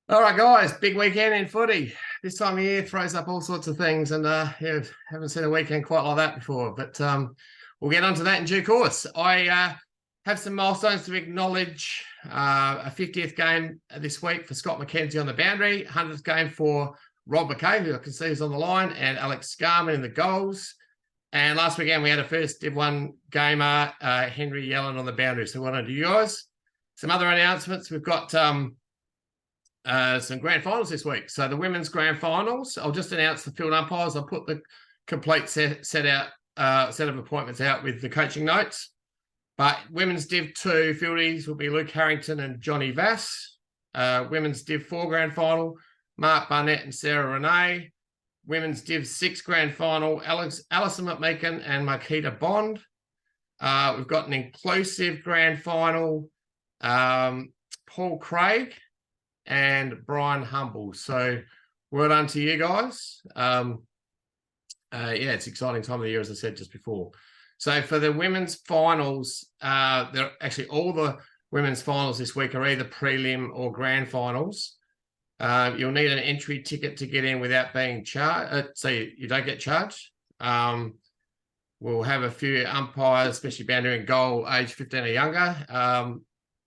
All right, guys, big weekend in footy. This time of year throws up all sorts of things, and haven't seen a weekend quite like that before. But we'll get onto that in due course. I have some milestones to acknowledge. A 50th game this week for Scott McKenzie on the boundary, 100th game for Rob McKay, who I can see is on the line, and Alex Scarman in the goals. And last weekend we had a first Div 1 gamer, Henry Yellen on the boundary. So well done to you guys. Some other announcements. We've got some grand finals this week. So the women's grand finals, I'll just announce the field umpires. I'll put the complete set of appointments out with the coaching notes. But women's Div 2 fieldies will be Luke Harrington and Johnny Vass. Women's Div 4 grand final, Mark Barnett and Sarah Renee. Women's Div 6 grand final, Alison McMeekin and Marquita Bond. We've got an inclusive grand final, Paul Craig and Brian Humble. So well done to you guys. It's an exciting time of the year, as I said just before. So for the women's finals, they're actually all the women's finals this week are either prelim or grand finals. You'll need an entry ticket to get in without being charged. So you don't get charged. We'll have a few umpires, especially boundary and goal, age 15 or younger.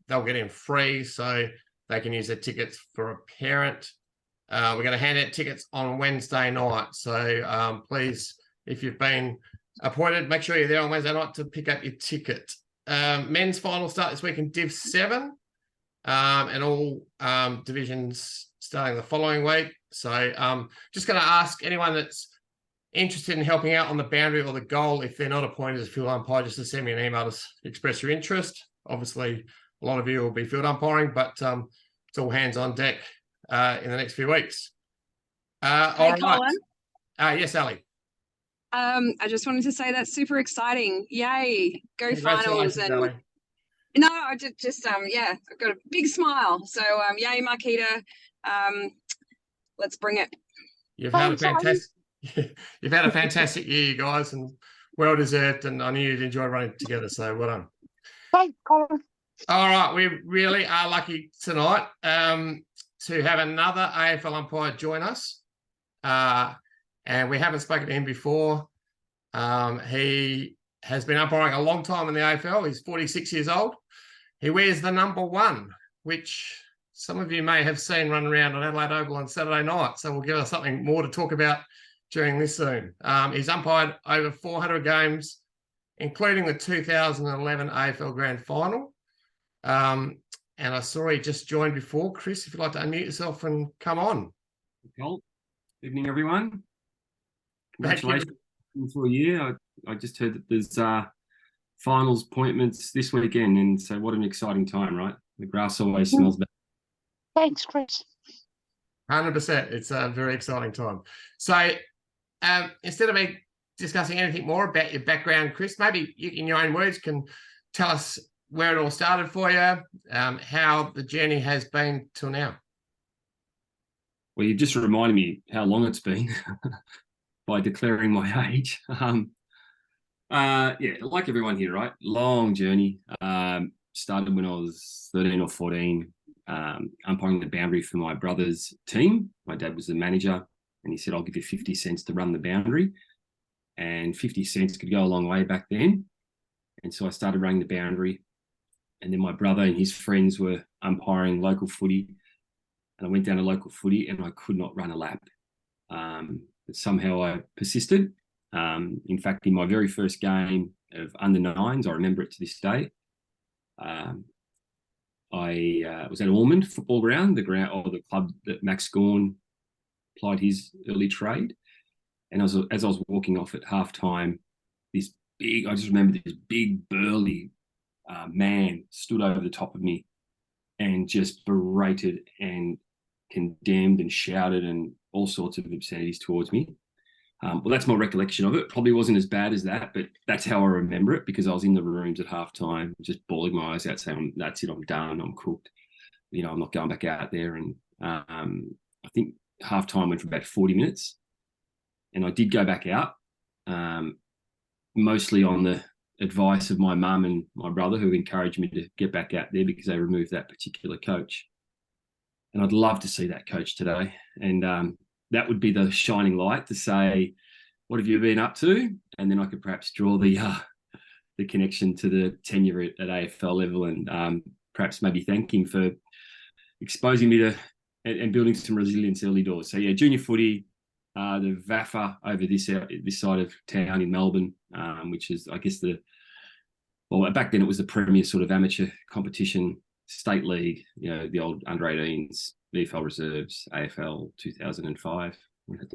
They'll get in free, so they can use their tickets for a parent. We're going to hand out tickets on Wednesday night. So please, if you've been appointed, make sure you're there on Wednesday night to pick up your ticket. Men's final start this week in Div 7 and all divisions starting the following week. So just going to ask anyone that's interested in helping out on the boundary or the goal, if they're not appointed as a field umpire, just to send me an email to express your interest. Obviously, a lot of you will be field umpiring, but it's all hands on deck in the next few weeks. Hey, Colin. Yes, Ali. I just wanted to say that's super exciting. Yay, go finals. And Ali. No, I just I've got a big smile. So yay, Marquita. Let's bring it. You've had a fantastic year, you guys, and well deserved, and I knew you'd enjoy running together, so well done. Thanks, Colin. All right, we really are lucky tonight to have another AFL umpire join us. And we haven't spoken to him before. He has been umpiring a long time in the AFL. He's 46 years old. He wears the number 1, which some of you may have seen run around on Adelaide Oval on Saturday night. So we'll give us something more to talk about during this soon. He's umpired over 400 games, including the 2011 AFL Grand Final. And I saw he just joined before. Chris, if you'd like to unmute yourself and come on. Cool. Evening, everyone. Congratulations for a year. I just heard that there's finals appointments this weekend, and so what an exciting time, right? The grass always smells better. Thanks, Chris. 100%. It's a very exciting time. So instead of me discussing anything more about your background, Chris, maybe you, in your own words, can tell us where it all started for you, how the journey has been till now. Well, you've just reminded me how long it's been by declaring my age. Like everyone here, right? Long journey. Started when I was 13 or 14, umpiring the boundary for my brother's team. My dad was the manager, and he said, I'll give you 50 cents to run the boundary. And 50 cents could go a long way back then. And so I started running the boundary. And then my brother and his friends were umpiring local footy. And I went down to local footy and I could not run a lap. But somehow I persisted. In fact, in my very first game of under 9s, I remember it to this day. I was at Ormond football ground, the club that Max Gorn applied his early trade. And as I was walking off at halftime, I just remember this big burly man stood over the top of me and just berated and condemned and shouted and all sorts of obscenities towards me. Well, that's my recollection of it. Probably wasn't as bad as that, but that's how I remember it, because I was in the rooms at halftime, just bawling my eyes out, saying, "That's it, I'm done, I'm cooked. I'm not going back out there." And I think halftime went for about 40 minutes, and I did go back out, mostly on the advice of my mum and my brother, who encouraged me to get back out there because they removed that particular coach. And I'd love to see that coach today. And that would be the shining light to say, what have you been up to? And then I could perhaps draw the connection to the tenure at AFL level, and perhaps maybe thank him for exposing me to and building some resilience early doors. So yeah, junior footy, the VAFA over this side of town in Melbourne, which is, I guess, back then it was the premier sort of amateur competition, state league, the old under 18s, VFL reserves, AFL 2005.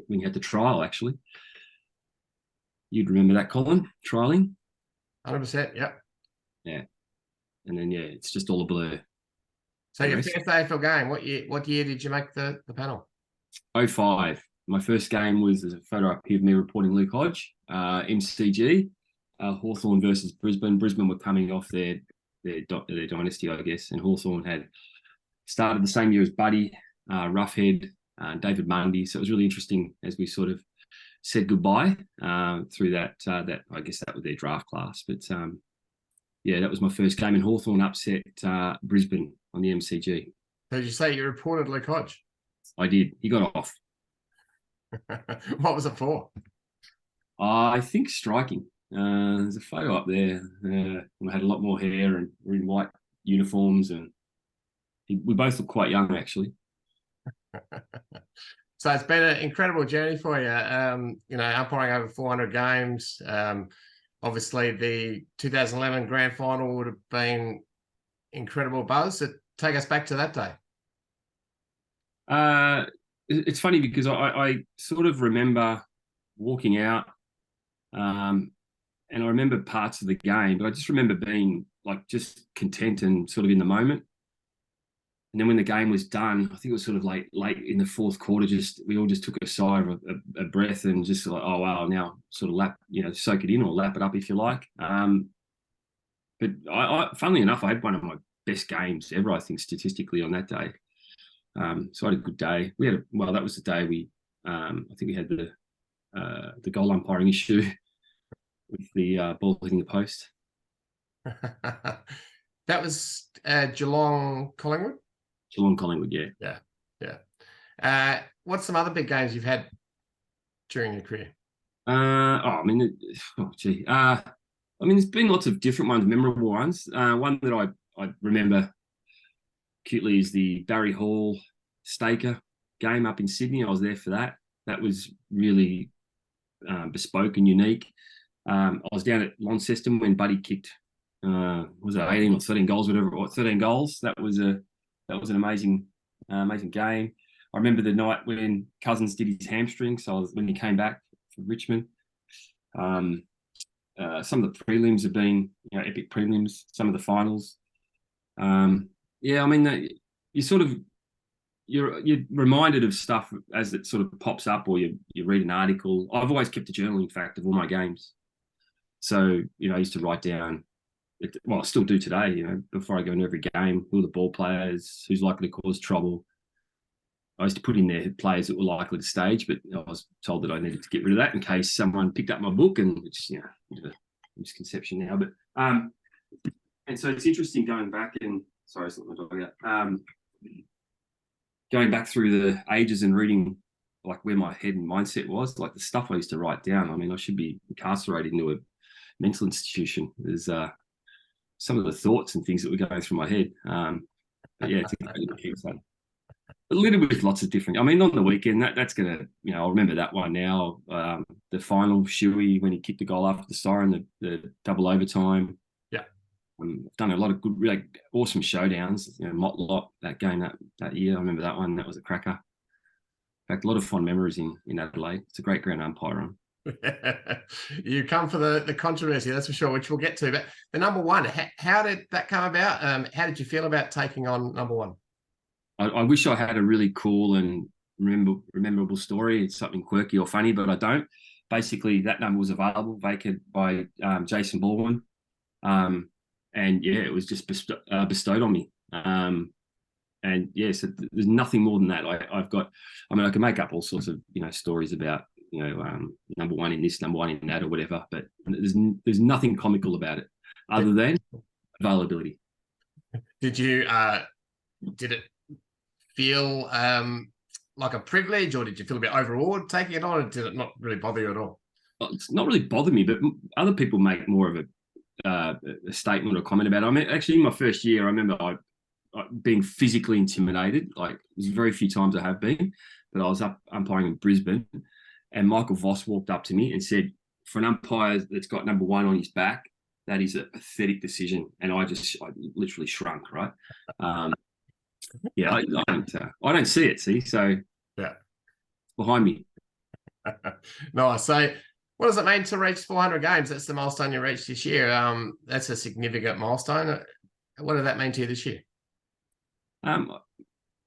We had the trial, actually. You'd remember that, Colin, trialing? 100%, yep. Yeah. And then, it's just all a blur. So your first AFL game, what year did you make the panel? 05. My first game was, there's a photo up here of me reporting Luke Hodge, MCG, Hawthorn versus Brisbane. Brisbane were coming off their dynasty, I guess, and Hawthorn had started the same year as Buddy, Roughhead, David Mundy. So it was really interesting as we sort of said goodbye through that. I guess that was their draft class. But that was my first game, and Hawthorn upset Brisbane on the MCG. So did you say you reported Luke Hodge? I did. He got off. What was it for? I think striking. There's a photo up there. I had a lot more hair and we're in white uniforms, and we both look quite young, actually. So it's been an incredible journey for you. Umpiring over 400 games. Obviously, the 2011 grand final would have been incredible buzz. So take us back to that day. It's funny because I sort of remember walking out, and I remember parts of the game, but I just remember being like just content and sort of in the moment. And then when the game was done, I think it was sort of late in the fourth quarter, we all just took a sigh of a breath and just like, oh wow, now sort of soak it in or lap it up if you like. But funnily enough, I had one of my best games ever, I think, statistically on that day. So I had a good day. That was the day I think we had the goal umpiring issue with the ball hitting the post. That was Geelong Collingwood? Geelong Collingwood, yeah. Yeah. What's some other big games you've had during your career? There's been lots of different ones, memorable ones. One that I remember acutely is the Barry Hall Staker game up in Sydney. I was there for that. That was really bespoke and unique. I was down at Launceston when Buddy kicked, was it 18 or 13 goals, whatever it was, 13 goals. That was an amazing game. I remember the night when Cousins did his hamstring, so when he came back from Richmond. Some of the prelims have been, epic prelims, some of the finals. You're reminded of stuff as it sort of pops up, or you read an article. I've always kept a journal, in fact, of all my games. So, I used to write down, I still do today, before I go into every game, who are the ball players, who's likely to cause trouble. I used to put in there players that were likely to stage, but I was told that I needed to get rid of that in case someone picked up my book, and which, a bit of a misconception now. But and so it's interesting going back and sorry, I let my dog out. Going back through the ages and reading like where my head and mindset was, like the stuff I used to write down. I mean, I should be incarcerated into a mental institution. There's some of the thoughts and things that were going through my head. But yeah, it's a little bit with lots of different. I mean, on the weekend, that's gonna, I'll remember that one now. The final Shuey when he kicked the goal after the siren, the double overtime. Yeah, I've done a lot of good, really awesome showdowns. Motlop that game that year. I remember that one. That was a cracker. In fact, a lot of fond memories in Adelaide. It's a great ground umpire on. You come for the controversy, that's for sure, which we'll get to. But the number one, how did that come about? How did you feel about taking on number one? I wish I had a really cool and memorable story. It's something quirky or funny, but I don't. Basically, that number was available, vacant by Jason Baldwin. It was just bestowed on me. So there's nothing more than that. I can make up all sorts of, stories about, number one in this, number one in that or whatever, but there's nothing comical about it other than availability. Did it feel like a privilege, or did you feel a bit overawed taking it on, or did it not really bother you at all? Well, it's not really bothered me, but other people make more of a statement or comment about it. I mean, actually, in my first year, I remember I being physically intimidated. Like, there's very few times I have been, but I was up umpiring in Brisbane, and Michael Voss walked up to me and said, for an umpire that's got number 1 on his back, that is a pathetic decision. And I literally shrunk, right? Yeah, I don't see it, see? So, yeah, behind me. Nice. So what does it mean to reach 400 games? That's the milestone you reached this year. That's a significant milestone. What did that mean to you this year? I'm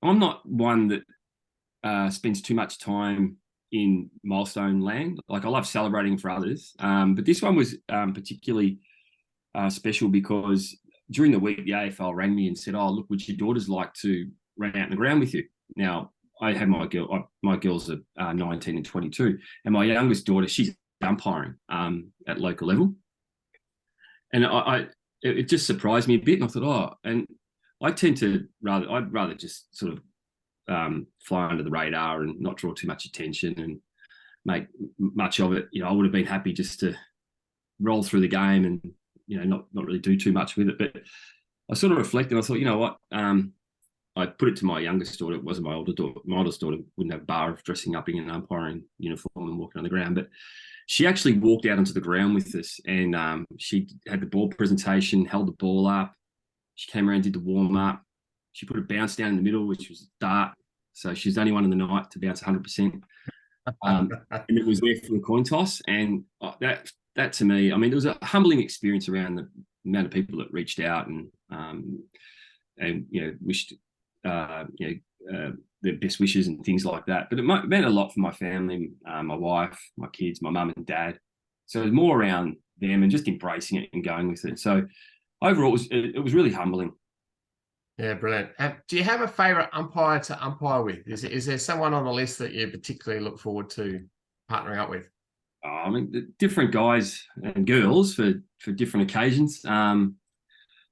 not one that spends too much time in milestone land. Like, I love celebrating for others. But this one was particularly special because during the week, the AFL rang me and said, "Oh, look, would your daughters like to run out in the ground with you?" Now, I have my girls are 19 and 22, and my youngest daughter, she's umpiring at local level. And it just surprised me a bit. And I thought, oh, and I tend to I'd rather just sort of fly under the radar and not draw too much attention and make much of it. You know, I would have been happy just to roll through the game and, you know, not really do too much with it. But I sort of reflected and I thought, you know what, I put it to my youngest daughter. It wasn't my older daughter. My oldest daughter wouldn't have a bar of dressing up in an umpiring uniform and walking on the ground. But she actually walked out onto the ground with us, and she had the ball presentation, held the ball up. She came around, did the warm up. She put a bounce down in the middle, which was dart. So she's the only one in the night to bounce 100%. And it was there for the coin toss. And that to me, I mean, it was a humbling experience around the amount of people that reached out and you know, wished their best wishes and things like that. But it meant a lot for my family, my wife, my kids, my mum and dad. So it was more around them and just embracing it and going with it. So overall, it was really humbling. Yeah, brilliant. Do you have a favourite umpire to umpire with? Is there someone on the list that you particularly look forward to partnering up with? I mean, different guys and girls for different occasions. I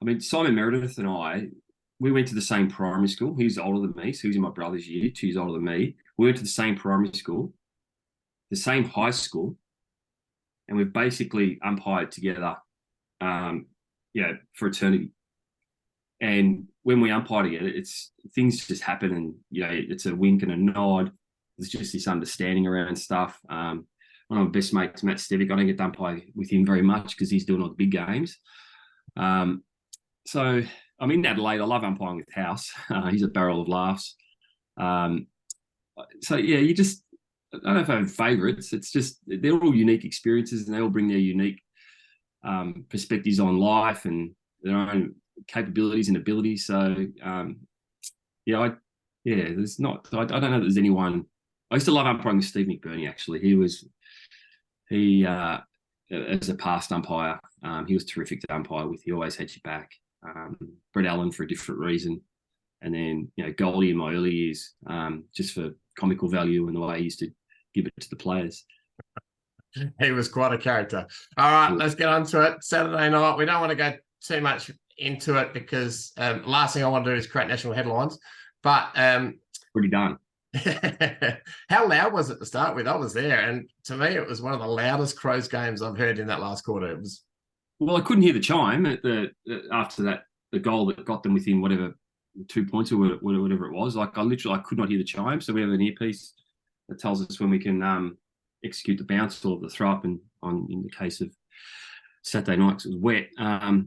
mean, Simon Meredith and we went to the same primary school. He's older than me, so he's in my brother's year, 2 years older than me. We went to the same primary school, the same high school, and we've basically umpired together, for eternity. And when we umpire together, things just happen, and it's a wink and a nod. There's just this understanding around stuff. One of my best mates, Matt Stevick, I don't get to umpire with him very much because he's doing all the big games. So I'm in Adelaide. I love umpiring with House. He's a barrel of laughs. So yeah, I don't know if I have favourites. It's just they're all unique experiences, and they all bring their unique perspectives on life and their own capabilities and abilities. So there's not. I don't know that there's anyone. I used to love umpiring with Steve McBurney. Actually, he as a past umpire, he was terrific to umpire with. He always had your back. Brett Allen for a different reason, and then Goldie in my early years, just for comical value and the way he used to give it to the players. He was quite a character. All right, let's get on to it. Saturday night. We don't want to go too much into it because last thing I want to do is create national headlines. But pretty done. How loud was it to start with? I was there, and to me, it was one of the loudest Crows games I've heard in that last quarter. It was. Well, I couldn't hear the chime after that, the goal that got them within whatever 2 points or whatever it was. Like I could not hear the chime. So we have an earpiece that tells us when we can execute the bounce or the throw up, and in the case of Saturday night, 'cause it was wet.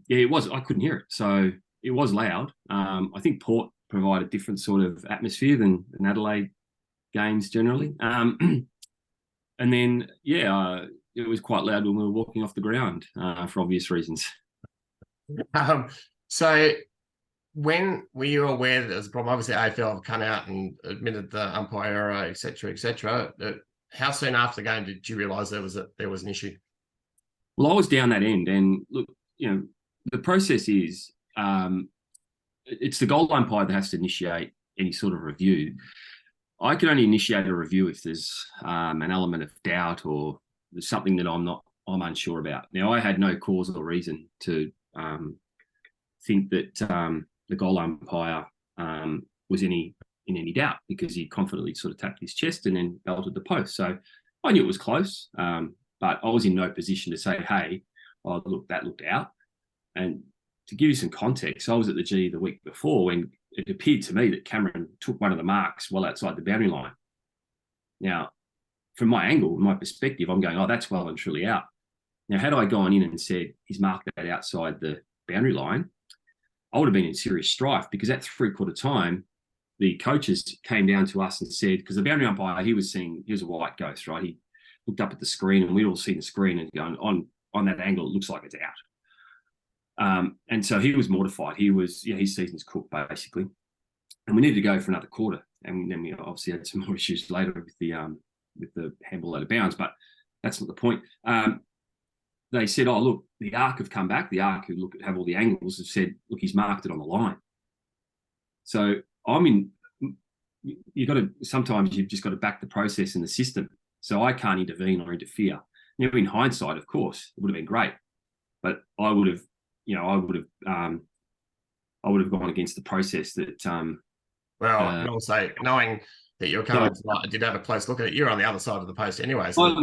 It was. I couldn't hear it, so it was loud. I think Port provide a different sort of atmosphere than Adelaide games generally. And then it was quite loud when we were walking off the ground for obvious reasons. So when were you aware that there was a problem? Obviously, AFL have come out and admitted the umpire error, et cetera, et cetera. How soon after the game did you realise there was an issue? Well, I was down that end, and look, the process is it's the goal umpire that has to initiate any sort of review. I can only initiate a review if there's an element of doubt or there's something that I'm unsure about. Now, I had no cause or reason to think that the goal umpire was any in any doubt because he confidently sort of tapped his chest and then belted the post. So I knew it was close, but I was in no position to say, hey, oh, look, that looked out. And to give you some context, I was at the G the week before when it appeared to me that Cameron took one of the marks well outside the boundary line. Now, from my angle, my perspective, I'm going, oh, that's well and truly out. Now, had I gone in and said he's marked that outside the boundary line, I would have been in serious strife because at 3/4 time, the coaches came down to us and said, because the boundary umpire, he was a white ghost, right? He looked up at the screen and we'd all seen the screen and going, on that angle, it looks like it's out. And so he was mortified. His season's cooked basically. And we needed to go for another quarter. And then we obviously had some more issues later with the handball out of bounds, but that's not the point. They said, oh, look, the ARC have come back. The ARC who have all the angles have said, look, he's marked it on the line. So sometimes you've just got to back the process in the system. So I can't intervene or interfere. Now, in hindsight, of course, it would have been great, but I would have gone against the process that. And also knowing that you're coming tonight, I did have a close look at it. You're on the other side of the post anyway. So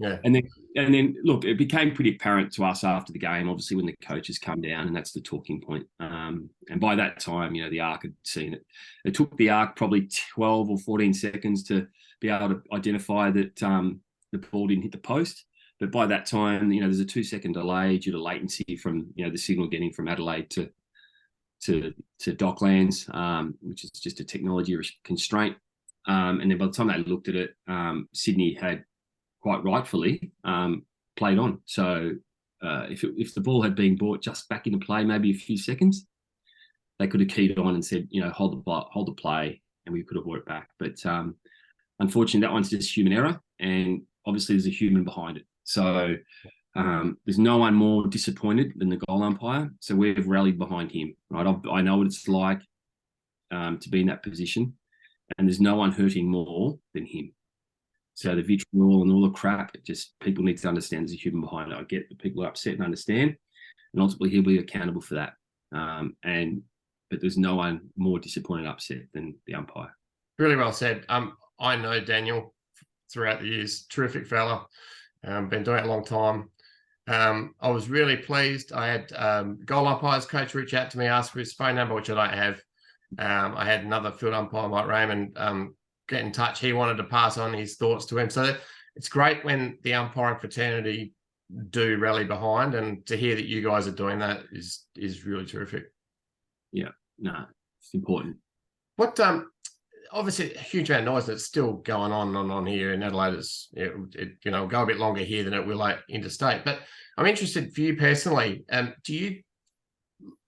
yeah. And then look, it became pretty apparent to us after the game, obviously, when the coaches come down, and that's the talking point. And by that time, the ARC had seen it. It took the ARC probably 12 or 14 seconds to be able to identify that the ball didn't hit the post. But by that time, there's a 2-second delay due to latency from the signal getting from Adelaide to Docklands, which is just a technology constraint. And then by the time they looked at it, Sydney had quite rightfully played on. So if the ball had been brought just back into play, maybe a few seconds, they could have keyed on and said, hold the play, and we could have brought it back. But unfortunately, that one's just human error, and obviously there's a human behind it. So there's no one more disappointed than the goal umpire. So we've rallied behind him. Right, I know what it's like to be in that position, and there's no one hurting more than him. So the vitriol and all the crap, people need to understand there's a human behind it. I get that people are upset and understand, and ultimately he'll be accountable for that. But there's no one more disappointed and upset than the umpire. Really well said. I know Daniel throughout the years, terrific fella. Been doing it a long time. I was really pleased. I had goal umpires coach reach out to me, ask for his phone number, which I don't have. I had another field umpire, Mike Raymond, get in touch. He wanted to pass on his thoughts to him. So it's great when the umpiring fraternity do rally behind, and to hear that you guys are doing that is really terrific. Yeah, no, it's important. What obviously a huge amount of noise that's still going on here in Adelaide. It'll go a bit longer here than it will interstate. But I'm interested for you personally. Do you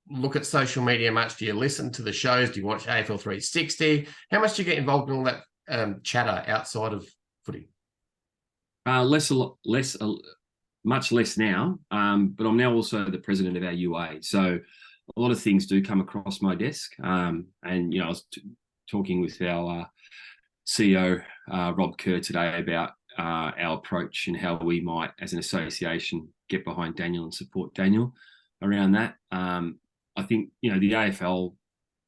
look at social media much? Do you listen to the shows? Do you watch AFL 360? How much do you get involved in all that chatter outside of footy? Much less now. But I'm now also the president of our UA, so a lot of things do come across my desk. And I was talking with our CEO Rob Kerr today about our approach and how we might, as an association, get behind Daniel and support Daniel around that. I think, the AFL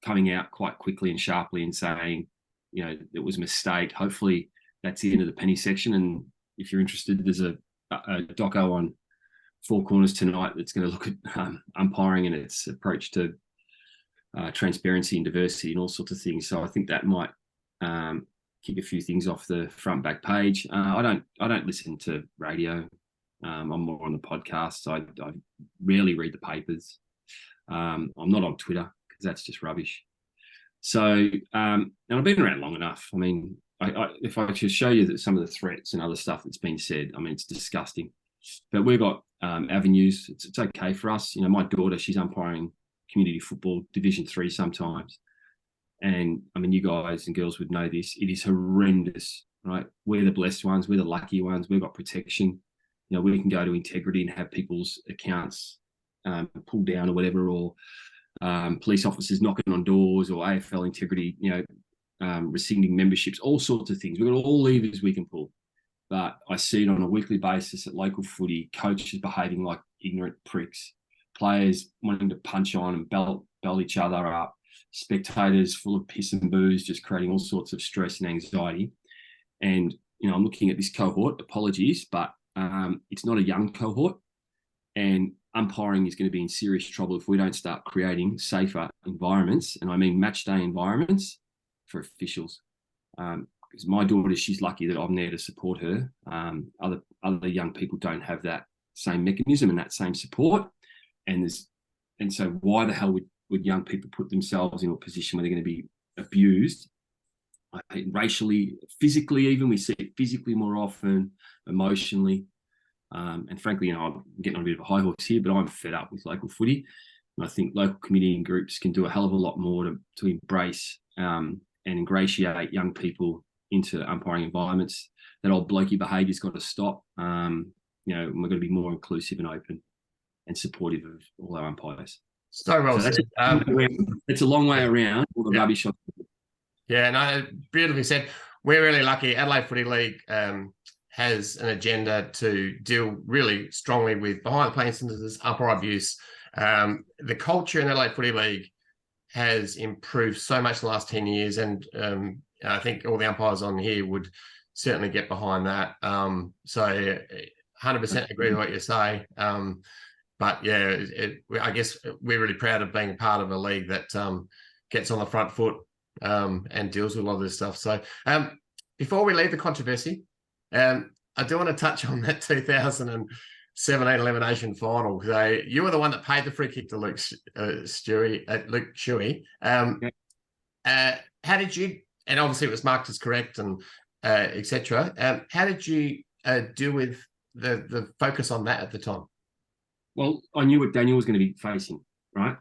coming out quite quickly and sharply and saying, it was a mistake. Hopefully that's the end of the penny section. And if you're interested, there's a doco on Four Corners tonight that's going to look at umpiring and its approach to transparency and diversity and all sorts of things. So I think that might kick a few things off the front back page. I don't listen to radio. I'm more on the podcasts. I rarely read the papers. I'm not on Twitter because that's just rubbish. So, and I've been around long enough. I mean, if I could show you that some of the threats and other stuff that's been said, I mean, it's disgusting. But we've got avenues. It's okay for us. My daughter, she's umpiring community football Division 3 sometimes. And I mean, you guys and girls would know this. It is horrendous, right? We're the blessed ones. We're the lucky ones. We've got protection. We can go to Integrity and have people's accounts pulled down or whatever, or police officers knocking on doors, or AFL Integrity, rescinding memberships, all sorts of things. We've got all levers we can pull. But I see it on a weekly basis at local footy, coaches behaving like ignorant pricks, players wanting to punch on and belt each other up, spectators full of piss and booze, just creating all sorts of stress and anxiety. And, you know, I'm looking at this cohort, apologies, but it's not a young cohort, and umpiring is going to be in serious trouble if we don't start creating safer environments, and I mean match day environments for officials. Because my daughter, she's lucky that I'm there to support her. Other young people don't have that same mechanism and that same support. And so why the hell would young people put themselves in a position where they're going to be abused, racially, physically? Even we see it physically more often, emotionally. And frankly, you know, I'm getting on a bit of a high horse here, but I'm fed up with local footy. And I think local committee and groups can do a hell of a lot more to embrace and ingratiate young people into umpiring environments. That old blokey behaviour's got to stop. You know, we're going to be more inclusive and open and supportive of all our umpires. So well So said. it's a long way around all the rubbish. Yeah, no, beautifully said. We're really lucky. Adelaide Footy League has an agenda to deal really strongly with behind the play instances, umpire abuse. The culture in Adelaide Footy League has improved so much in the last 10 years, and I think all the umpires on here would certainly get behind that. So 100% agree with what you say. But yeah, I guess we're really proud of being part of a league that gets on the front foot and deals with a lot of this stuff. So before we leave the controversy, I do want to touch on that 2017 elimination final. So you were the one that paid the free kick to Luke Shuey. How did you, and obviously it was marked as correct and etc. How did you deal with the focus on that at the time? Well, I knew what Daniel was going to be facing, right,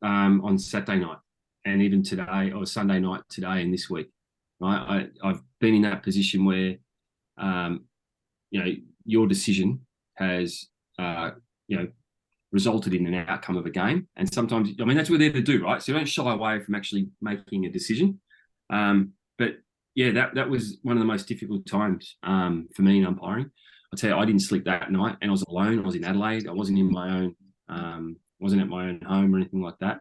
on Saturday night, and even today, or Sunday night today and this week. Right, I've been in that position where, you know, your decision has, you know, resulted in an outcome of a game, and sometimes, I mean, that's what they're there to do, right? So you don't shy away from actually making a decision. But yeah, that was one of the most difficult times for me in umpiring. I'll tell you, I didn't sleep that night, and I was alone. I was in Adelaide. I wasn't in my own, wasn't at my own home or anything like that.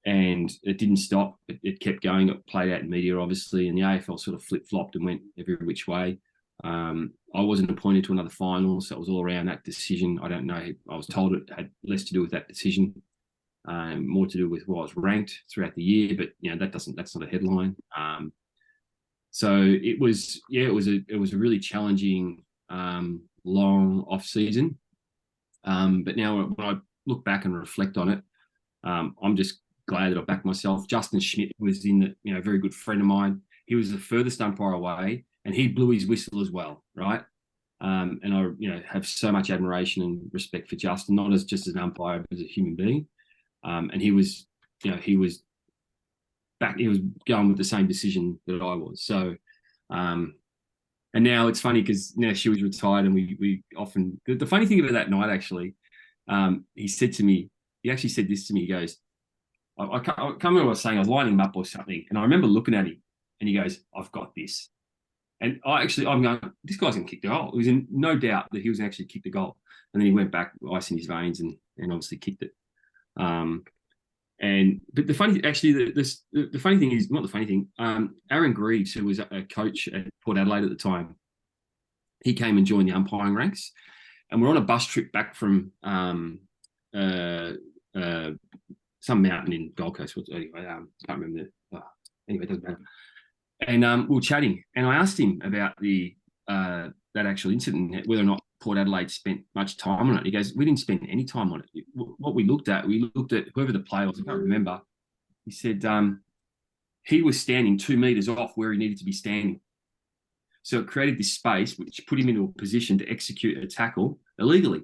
And it didn't stop. It kept going. It played out in media, obviously, and the AFL sort of flip-flopped and went every which way. I wasn't appointed to another final, so it was all around that decision. I don't know. I was told it had less to do with that decision, more to do with what I was ranked throughout the year. But you know, that's not a headline. So it was a really challenging, long off season. But now when I look back and reflect on it, I'm just glad that I backed myself. Justin Schmidt was a very good friend of mine. He was the furthest umpire away, and he blew his whistle as well, right? And I, have so much admiration and respect for Justin, not as just as an umpire, but as a human being. And he was going with the same decision that I was. So, and now it's funny because now she was retired, and we often, the funny thing about that night, actually, he actually said this to me. He goes, I can't remember what I was saying. I was lining him up or something. And I remember looking at him, and he goes, "I've got this." And I'm going, this guy's going to kick the goal. It was in no doubt that he was going to actually kick the goal. And then he went back, ice in his veins, and obviously kicked it. But the funny, actually, the funny thing is, not the funny thing, Aaron Greaves, who was a coach at Port Adelaide at the time, he came and joined the umpiring ranks. And we're on a bus trip back from some mountain in Gold Coast. Anyway, I can't remember. Anyway, it doesn't matter. And we were chatting, and I asked him about that actual incident, whether or not Port Adelaide spent much time on it. He goes, "We didn't spend any time on it. What we looked at whoever the player was. I can't remember." He said he was standing 2 meters off where he needed to be standing. So it created this space which put him into a position to execute a tackle illegally.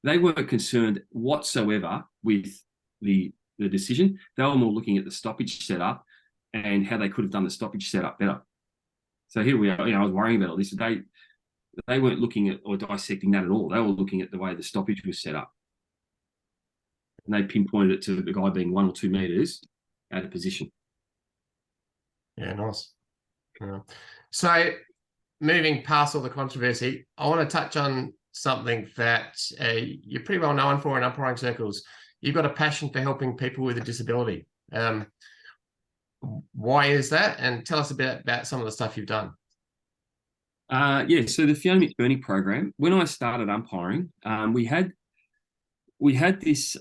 They weren't concerned whatsoever with the decision. They were more looking at the stoppage setup and how they could have done the stoppage setup better. So here we are. I was worrying about all this. They weren't looking at or dissecting that at all. They were looking at the way the stoppage was set up. And they pinpointed it to the guy being 1 or 2 meters out of position. Yeah, nice. Yeah. So moving past all the controversy, I want to touch on something that you're pretty well known for in umpiring circles. You've got a passion for helping people with a disability. Why is that? And tell us a bit about some of the stuff you've done. So the Fiona McBurney program, when I started umpiring, we had this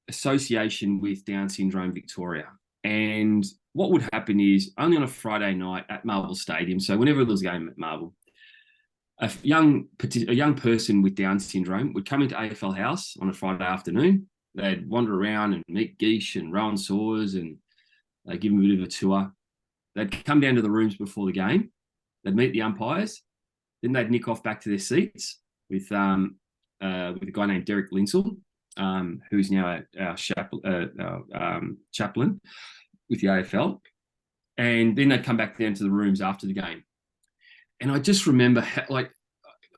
association with Down Syndrome Victoria. And what would happen is only on a Friday night at Marvel Stadium, so whenever there was a game at Marvel, a young person with Down syndrome would come into AFL House on a Friday afternoon. They'd wander around and meet Geesh and Rowan Saws, and they'd give them a bit of a tour. They'd come down to the rooms before the game. They'd meet the umpires. Then they'd nick off back to their seats with a guy named Derek Linsell, who's now our chaplain with the AFL. And then they'd come back down to the rooms after the game. And I just remember,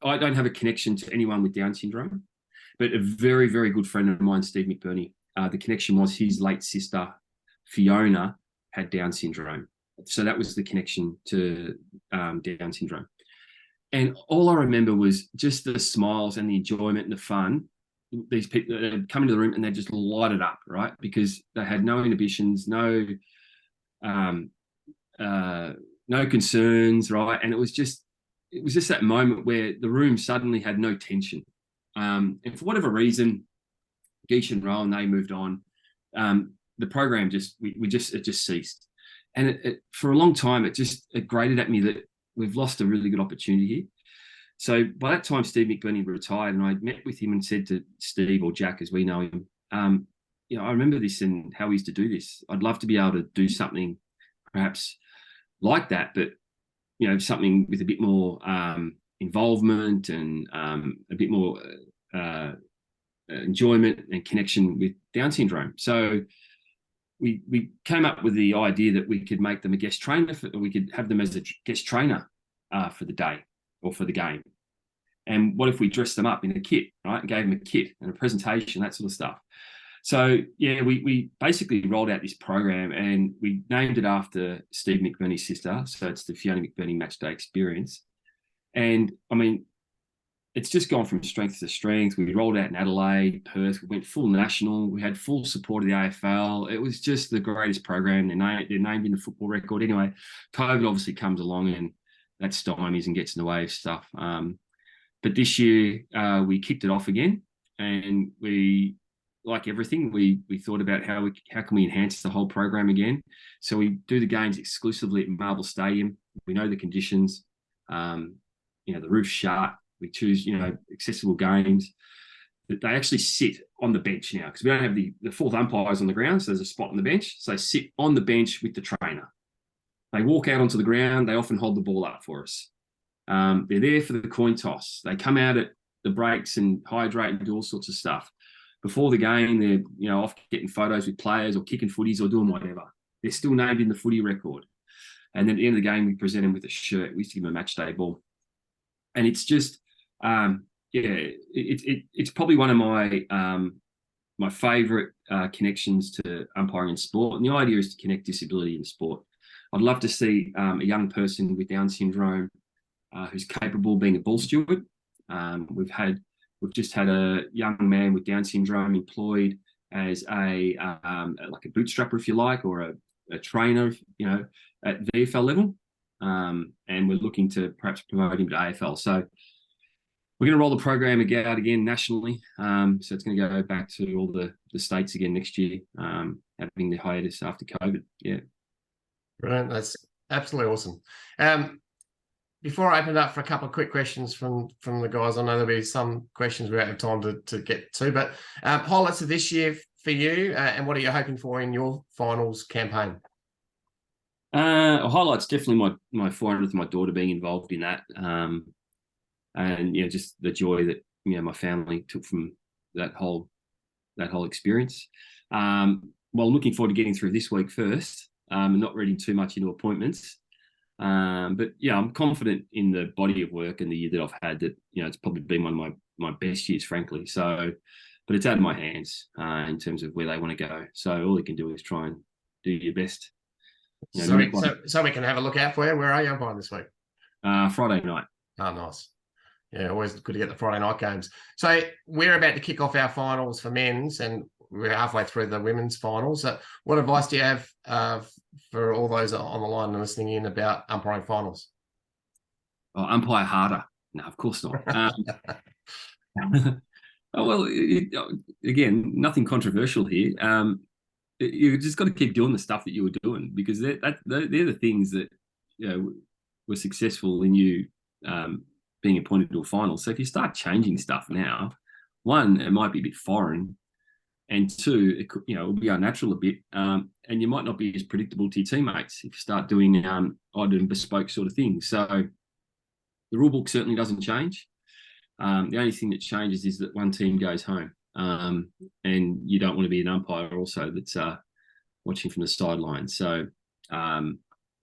I don't have a connection to anyone with Down syndrome, but a very, very good friend of mine, Steve McBurney, the connection was his late sister, Fiona, had Down syndrome. So that was the connection to Down syndrome. And all I remember was just the smiles and the enjoyment and the fun. These people they'd come into the room and they just light it up, right? Because they had no inhibitions, no concerns, right? And it was just that moment where the room suddenly had no tension. And for whatever reason, Geesh and Rowan, they moved on. The program it just ceased. And it for a long time, it grated at me that we've lost a really good opportunity here. So by that time, Steve McBurney retired, and I met with him and said to Steve, or Jack as we know him, I remember this and how we used to do this. I'd love to be able to do something perhaps like that, but something with a bit more involvement and a bit more enjoyment and connection with Down syndrome. So we came up with the idea that we could make them a guest trainer, we could have them as a guest trainer for the day or for the game. And what if we dressed them up in a kit, right? And gave them a kit and a presentation, that sort of stuff. So yeah, we basically rolled out this program and we named it after Steve McBurney's sister. So it's the Fiona McBurney Matchday Experience. And I mean, it's just gone from strength to strength. We rolled out in Adelaide, Perth. We went full national. We had full support of the AFL. It was just the greatest program. They're named in the football record. Anyway, COVID obviously comes along and that stymies and gets in the way of stuff. But this year we kicked it off again, and we, like everything, we thought about how can we enhance the whole program again. So we do the games exclusively at Marvel Stadium. We know the conditions. The roof's shut. We choose, accessible games. But they actually sit on the bench now because we don't have the fourth umpires on the ground. So there's a spot on the bench. So they sit on the bench with the trainer. They walk out onto the ground. They often hold the ball up for us. They're there for the coin toss. They come out at the breaks and hydrate and do all sorts of stuff. Before the game, they're off getting photos with players or kicking footies or doing whatever. They're still named in the footy record. And then at the end of the game, we present them with a shirt. We used to give them a match day ball. And it's just, it's probably one of my favourite connections to umpiring in sport. And the idea is to connect disability in sport. I'd love to see a young person with Down syndrome who's capable of being a ball steward. We've just had a young man with Down syndrome employed as like a bootstrapper, if you like, or a trainer, at VFL level. And we're looking to perhaps promote him to AFL. So we're going to roll the program out again nationally. So it's going to go back to all the states again next year, having the hiatus after COVID. Yeah. Brilliant. That's absolutely awesome. Before I open it up for a couple of quick questions from the guys, I know there'll be some questions we won't have time to get to, but highlights of this year for you, and what are you hoping for in your finals campaign? Highlights definitely my 400th, my daughter being involved in that, and just the joy that my family took from that whole experience. Well, looking forward to getting through this week first, and not reading too much into appointments. But yeah, I'm confident in the body of work and the year that I've had. That it's probably been one of my best years, frankly. So, but it's out of my hands in terms of where they want to go. So all you can do is try and do your best. So we can have a look out for you. Where are you umpiring this week? Friday night. Oh, nice. Yeah, always good to get the Friday night games. So we're about to kick off our finals for men's, and we're halfway through the women's finals. What advice do you have for all those on the line and listening in about umpiring finals? Oh, umpire harder. No, of course not. Oh, well, again, nothing controversial here. You just got to keep doing the stuff that you were doing, because they're the things that, you know, were successful in you being appointed to a final. So if you start changing stuff now, one, it might be a bit foreign, and two, it could, it'll be unnatural a bit, and you might not be as predictable to your teammates if you start doing odd and bespoke sort of things. So the rule book certainly doesn't change. The only thing that changes is that one team goes home, and you don't want to be an umpire also that's watching from the sidelines. So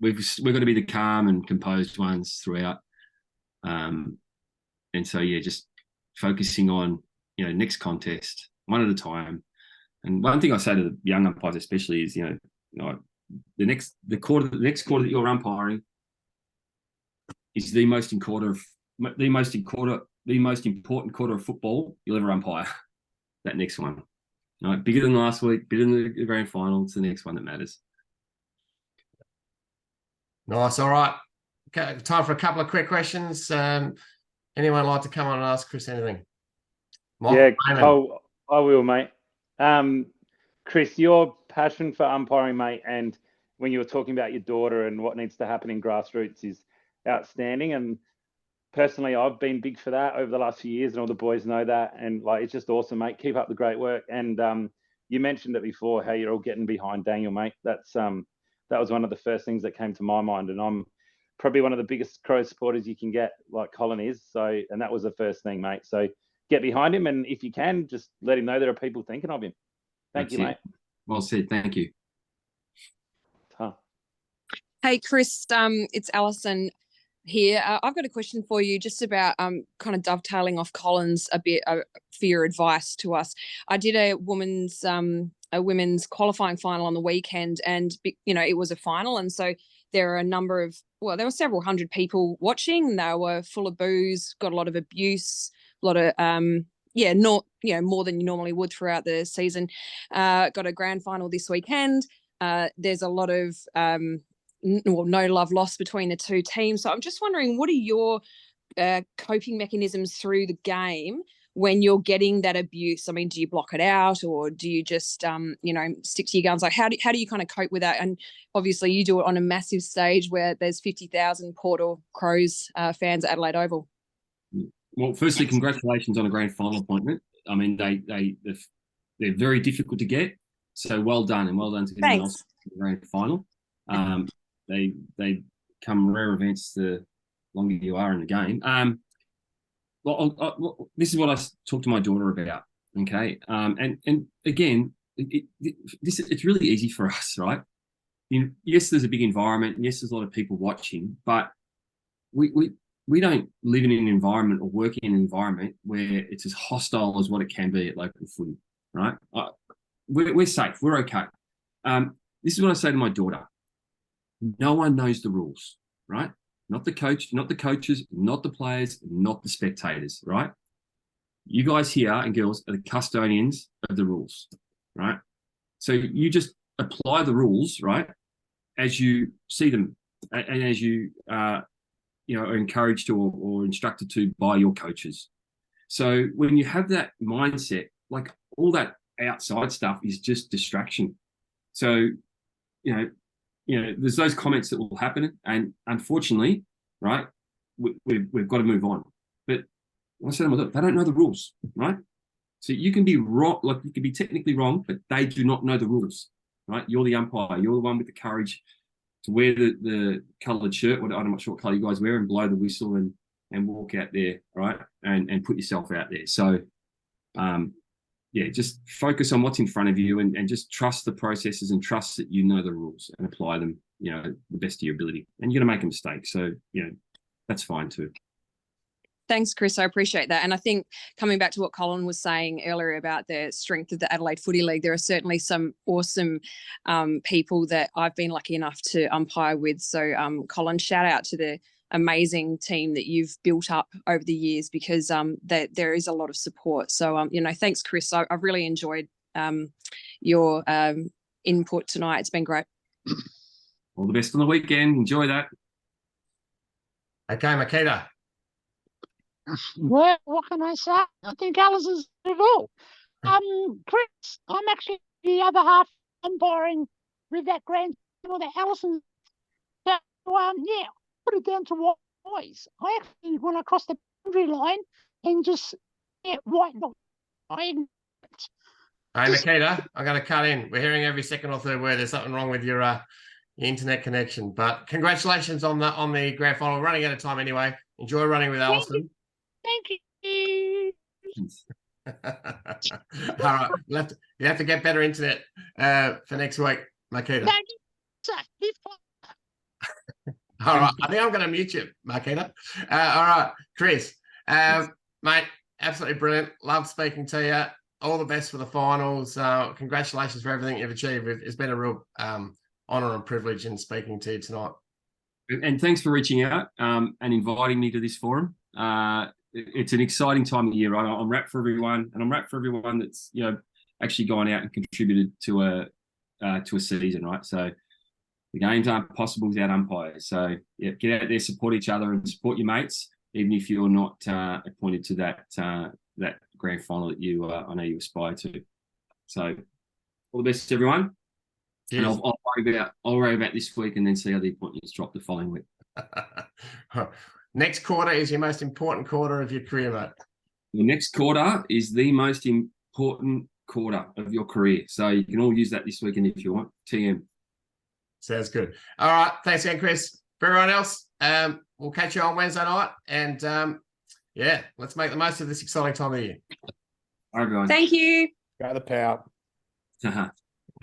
we've got to be the calm and composed ones throughout, and so just focusing on next contest one at a time. And one thing I say to the young umpires especially is the next quarter that you're umpiring is the most important quarter of football you'll ever umpire. That next one, bigger than last week, bigger than the grand final. It's the next one that matters. Nice. All right. Okay, time for a couple of quick questions. Anyone like to come on and ask Chris anything? Yeah, I will, mate. Chris, your passion for umpiring, mate, and when you were talking about your daughter and what needs to happen in grassroots is outstanding. And personally, I've been big for that over the last few years, and all the boys know that. And it's just awesome, mate. Keep up the great work. And you mentioned it before, how you're all getting behind Daniel, mate. That was one of the first things that came to my mind. And I'm probably one of the biggest Crows supporters you can get, like Colin is. So, and that was the first thing, mate. So get behind him, and if you can, just let him know there are people thinking of him. Thank you, mate. Well said. Thank you. Hey, Chris, it's Alison here. I've got a question for you just about kind of dovetailing off Colin's a bit for your advice to us. I did a women's qualifying final on the weekend, and it was a final, and so there were several hundred people watching. They were full of booze, got a lot of abuse, a lot of more than you normally would throughout the season. Got a grand final this weekend. There's a lot of no love lost between the two teams. So I'm just wondering, what are your coping mechanisms through the game when you're getting that abuse? I mean, do you block it out, or do you just stick to your guns? Like, how do you kind of cope with that? And obviously you do it on a massive stage where there's 50,000 Port or Crows fans at Adelaide Oval. Well, firstly, congratulations on a grand final appointment. I mean, they're very difficult to get, so well done, and well done to everyone else in the grand final. They come rare events the longer you are in the game. This is what I talk to my daughter about. Okay, and again, it's really easy for us, right? Yes, there's a big environment. Yes, there's a lot of people watching, but we don't live in an environment or work in an environment where it's as hostile as what it can be at local footy, right? We're safe. We're okay. This is what I say to my daughter. No one knows the rules, right? Not the coach, not the coaches, not the players, not the spectators, right? You guys here and girls are the custodians of the rules, right? So you just apply the rules, right, as you see them and as you are encouraged to or instructed to by your coaches. So when you have that mindset, like all that outside stuff is just distraction. So, there's those comments that will happen, and unfortunately, right, we've got to move on. But I said to them, they don't know the rules, right? So you can be wrong, like you can be technically wrong, but they do not know the rules, right? You're the umpire. You're the one with the courage to wear the coloured shirt, or I'm not sure what colour you guys wear, and blow the whistle and walk out there, right? And put yourself out there. So, just focus on what's in front of you and just trust the processes and trust that you know the rules and apply them, the best of your ability. And you're going to make a mistake. So, that's fine too. Thanks, Chris. I appreciate that. And I think coming back to what Colin was saying earlier about the strength of the Adelaide Footy League, there are certainly some awesome people that I've been lucky enough to umpire with. So, Colin, shout out to the amazing team that you've built up over the years, because there is a lot of support. So, thanks, Chris. I've really enjoyed your input tonight. It's been great. All the best on the weekend. Enjoy that. Okay, Makita. Well, what can I say? I think Alison's did it all. Chris, I'm actually the other half umpiring with that grand final that Alison. So, yeah, put it down to boys. I actually, when I crossed the boundary line and just, white dog. Hey, Makita, I'm going to cut in. We're hearing every second or third word. There's something wrong with your internet connection. But congratulations on the grand final. We're running out of time anyway. Enjoy running with Alison. Thank you. All right, you have to get better internet for next week, Makita. Thank you, sir. All right, I think I'm going to mute you, Makita. All right, Chris, mate, absolutely brilliant. Love speaking to you. All the best for the finals. Congratulations for everything you've achieved. It's been a real honour and privilege in speaking to you tonight. And thanks for reaching out and inviting me to this forum. It's an exciting time of year, right? I'm wrapped for everyone, and I'm wrapped for everyone that's actually gone out and contributed to a season, right? So the games aren't possible without umpires. So yeah, get out there, support each other, and support your mates, even if you're not appointed to that grand final that I know you aspire to. So all the best to everyone. Cheers. And I'll worry about this week and then see how the appointments drop the following week. Next quarter is your most important quarter of your career, mate. The next quarter is the most important quarter of your career. So you can all use that this weekend if you want. TM. Sounds good. All right. Thanks again, Chris. For everyone else, we'll catch you on Wednesday night. And yeah, let's make the most of this exciting time of year. All right, everyone. Thank you. Go the power.